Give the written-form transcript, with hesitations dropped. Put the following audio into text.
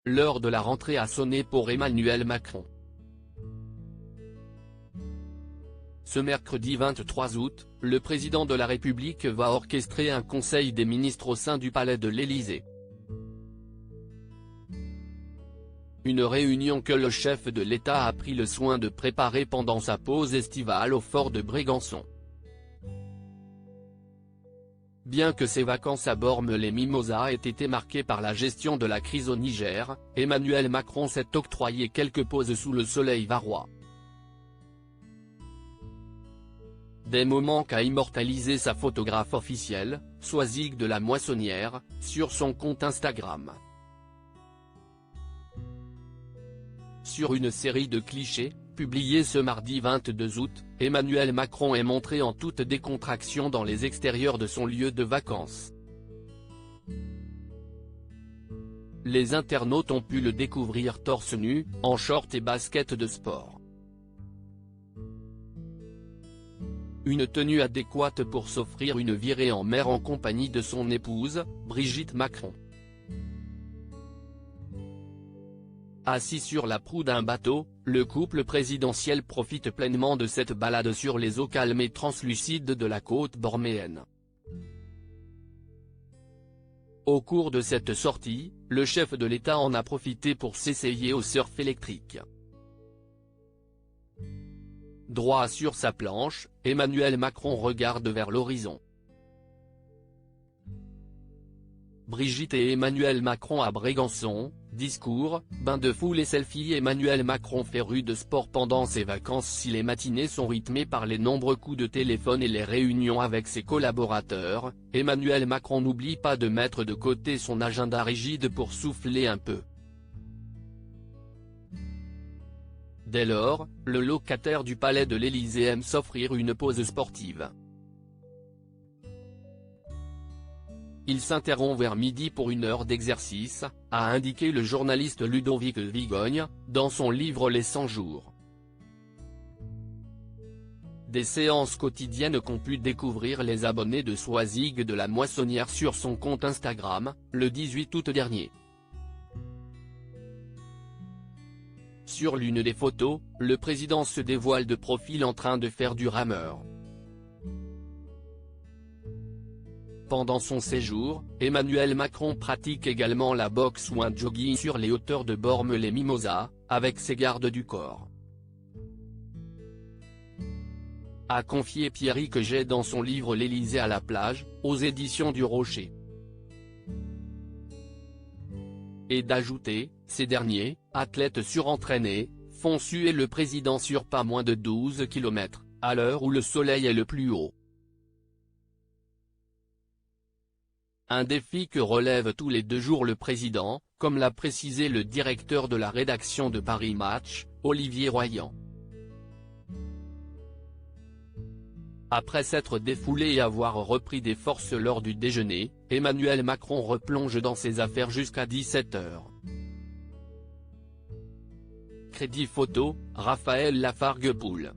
l'heure de la rentrée a sonné pour Emmanuel Macron. Ce mercredi 23 août, le président de la République va orchestrer un conseil des ministres au sein du palais de l'Élysée. Une réunion que le chef de l'État a pris le soin de préparer pendant sa pause estivale au fort de Brégançon. Bien que ses vacances à Bormes-les-Mimosas aient été marquées par la gestion de la crise au Niger, Emmanuel Macron s'est octroyé quelques pauses sous le soleil varois. Des moments qu'a immortalisé sa photographe officielle, Soisig de la Moissonnière, sur son compte Instagram. Sur une série de clichés, publiés ce mardi 22 août, Emmanuel Macron est montré en toute décontraction dans les extérieurs de son lieu de vacances. Les internautes ont pu le découvrir torse nu, en short et baskets de sport. Une tenue adéquate pour s'offrir une virée en mer en compagnie de son épouse, Brigitte Macron. Assis sur la proue d'un bateau, le couple présidentiel profite pleinement de cette balade sur les eaux calmes et translucides de la côte bornéenne. Au cours de cette sortie, le chef de l'État en a profité pour s'essayer au surf électrique. Droit sur sa planche, Emmanuel Macron regarde vers l'horizon. Brigitte et Emmanuel Macron à Brégançon, discours, bain de foule et selfie. Emmanuel Macron féru de sport pendant ses vacances. Si les matinées sont rythmées par les nombreux coups de téléphone et les réunions avec ses collaborateurs, Emmanuel Macron n'oublie pas de mettre de côté son agenda rigide pour souffler un peu. Dès lors, le locataire du palais de l'Élysée aime s'offrir une pause sportive. Il s'interrompt vers midi pour une heure d'exercice, a indiqué le journaliste Ludovic Vigogne, dans son livre Les 100 jours. Des séances quotidiennes qu'ont pu découvrir les abonnés de Soisig de la Moissonnière sur son compte Instagram, le 18 août dernier. Sur l'une des photos, le président se dévoile de profil en train de faire du rameur. Pendant son séjour, Emmanuel Macron pratique également la boxe ou un jogging sur les hauteurs de Bormes-les-Mimosas, avec ses gardes du corps. A confié Pierrick Jay dans son livre L'Élysée à la plage, aux éditions du Rocher. Et d'ajouter, ces derniers, athlètes surentraînés, font suer le président sur pas moins de 12 km, à l'heure où le soleil est le plus haut. Un défi que relève tous les 2 jours le président, comme l'a précisé le directeur de la rédaction de Paris Match, Olivier Royan. Après s'être défoulé et avoir repris des forces lors du déjeuner, Emmanuel Macron replonge dans ses affaires jusqu'à 17h. Crédit photo, Raphaël Lafargue-Boule.